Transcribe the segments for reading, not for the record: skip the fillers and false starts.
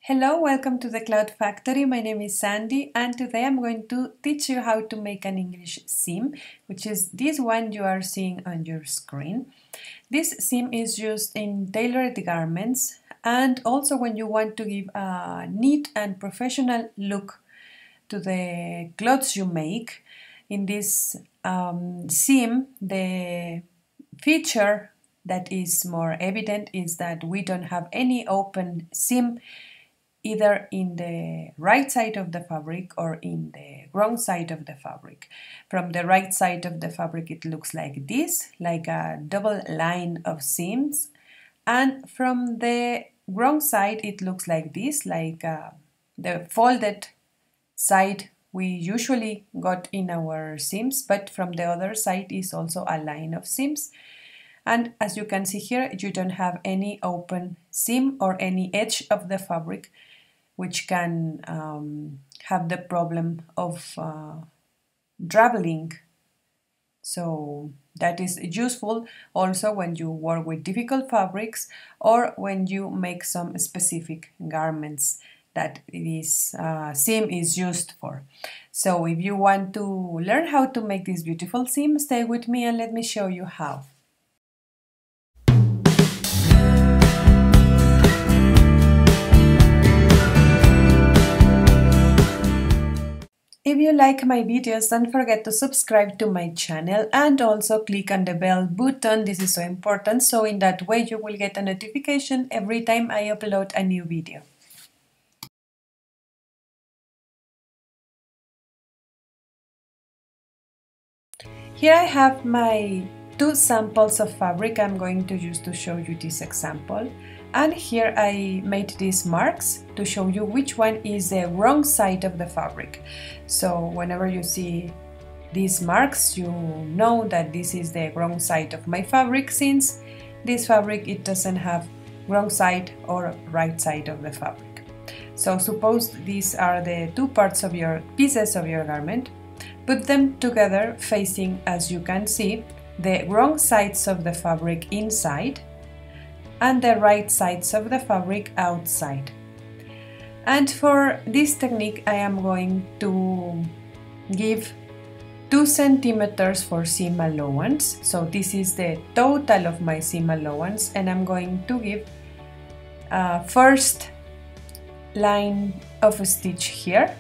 Hello, welcome to the Cloud Factory. My name is Sandy and today I'm going to teach you how to make an English seam, which is this one you are seeing on your screen. This seam is used in tailored garments and also when you want to give a neat and professional look to the clothes you make. In this seam, the feature that is more evident is that we don't have any open seam either in the right side of the fabric or in the wrong side of the fabric. From the right side of the fabric it looks like this, like a double line of seams, and from the wrong side it looks like this, like the folded side we usually got in our seams, but from the other side is also a line of seams. And as you can see here, you don't have any open seam or any edge of the fabric which can have the problem of traveling. So that is useful also when you work with difficult fabrics or when you make some specific garments that this seam is used for. So if you want to learn how to make this beautiful seam, stay with me and let me show you how. If you like my videos, don't forget to subscribe to my channel and also click on the bell button. This is so important, so in that way you will get a notification every time I upload a new video. Here I have my two samples of fabric I'm going to use to show you this example. And here I made these marks to show you which one is the wrong side of the fabric. So whenever you see these marks, you know that this is the wrong side of my fabric, since this fabric, it doesn't have wrong side or right side of the fabric. So suppose these are the two parts of your pieces of your garment. Put them together facing, as you can see, the wrong sides of the fabric inside and the right sides of the fabric outside. And for this technique I am going to give 2 centimeters for seam allowance. So this is the total of my seam allowance, and I'm going to give a first line of a stitch here,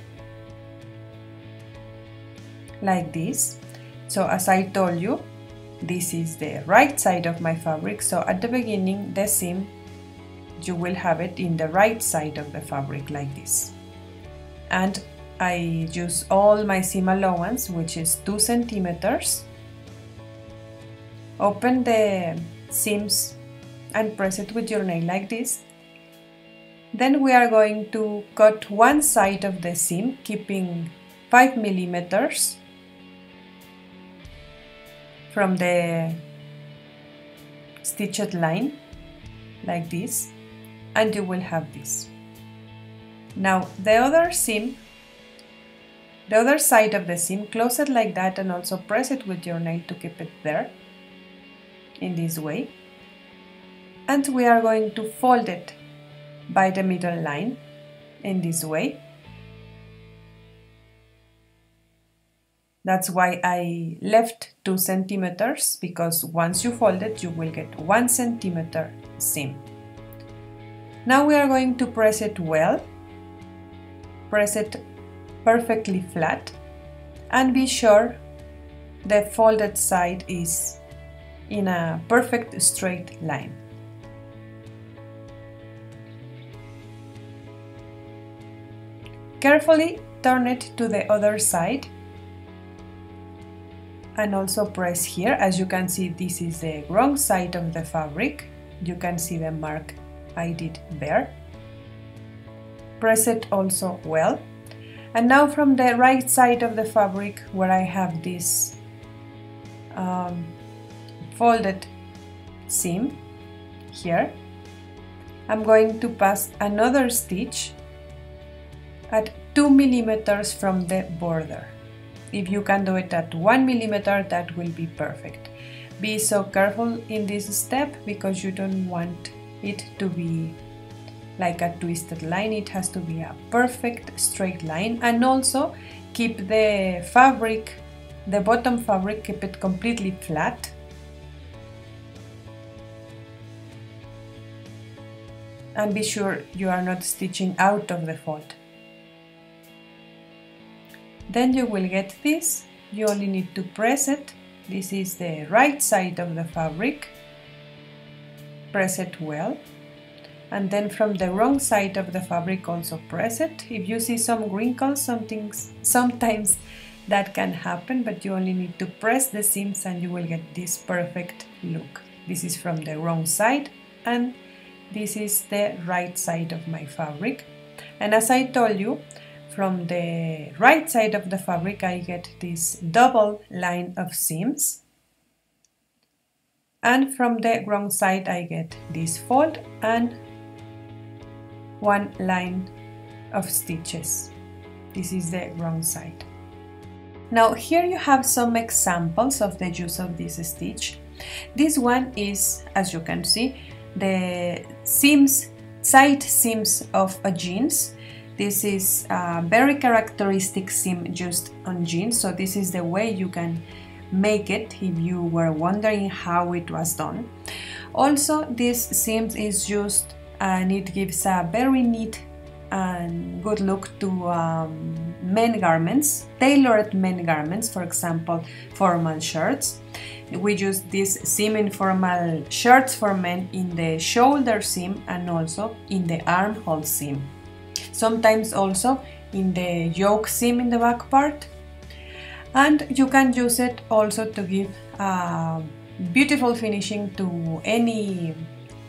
like this. So as I told you, this is the right side of my fabric, so at the beginning the seam, you will have it in the right side of the fabric like this. And I use all my seam allowance, which is 2 centimeters. Open the seams and press it with your nail like this. Then we are going to cut one side of the seam, keeping 5 millimeters from the stitched line, like this, and you will have this. Now the other seam, the other side of the seam, close it like that and also press it with your nail to keep it there, in this way. And we are going to fold it by the middle line, in this way. That's why I left 2 centimeters, because once you fold it, you will get 1 centimeter seam. Now we are going to press it well, press it perfectly flat, and be sure the folded side is in a perfect straight line. Carefully turn it to the other side and also press here. As you can see, this is the wrong side of the fabric. You can see the mark I did there. Press it also well. And now from the right side of the fabric, where I have this folded seam here, I'm going to pass another stitch at 2 millimeters from the border. If you can do it at 1 millimeter, that will be perfect. Be so careful in this step because you don't want it to be like a twisted line. It has to be a perfect straight line, and also keep the fabric, the bottom fabric, keep it completely flat. And be sure you are not stitching out of the fold. Then you will get this. You only need to press it. This is the right side of the fabric. Press it well. And then from the wrong side of the fabric also press it. If you see some wrinkles, sometimes that can happen, but you only need to press the seams and you will get this perfect look. This is from the wrong side and this is the right side of my fabric. And as I told you, from the right side of the fabric I get this double line of seams, and from the wrong side I get this fold and one line of stitches. This is the wrong side. Now here you have some examples of the use of this stitch. This one is, as you can see, the seams, side seams of a jeans. This is a very characteristic seam used on jeans, so this is the way you can make it if you were wondering how it was done. Also, this seam is used and it gives a very neat and good look to men garments, tailored men garments, for example, formal shirts. We use this seam in formal shirts for men in the shoulder seam and also in the armhole seam. Sometimes also in the yoke seam in the back part. And you can use it also to give beautiful finishing to any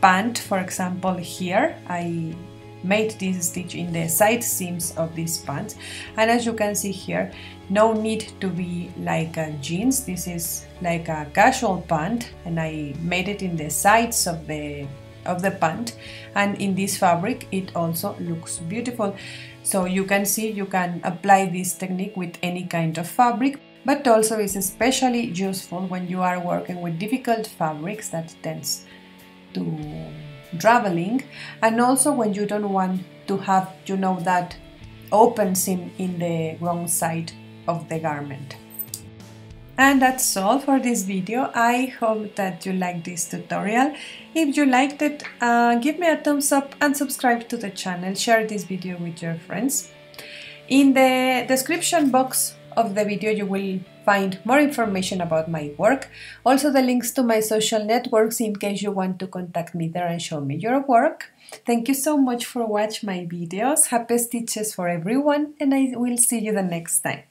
pant. For example, here I made this stitch in the side seams of these pants, and as you can see here, no need to be like a jeans. This is like a casual pant, and I made it in the sides of the pant, and in this fabric it also looks beautiful. So you can see you can apply this technique with any kind of fabric, but also is especially useful when you are working with difficult fabrics that tends to traveling, and also when you don't want to have, you know, that open seam in the wrong side of the garment. And that's all for this video. I hope that you liked this tutorial. If you liked it, give me a thumbs up and subscribe to the channel. Share this video with your friends. In the description box of the video you will find more information about my work, also the links to my social networks in case you want to contact me there and show me your work. Thank you so much for watching my videos. Happy stitches for everyone, and I will see you the next time.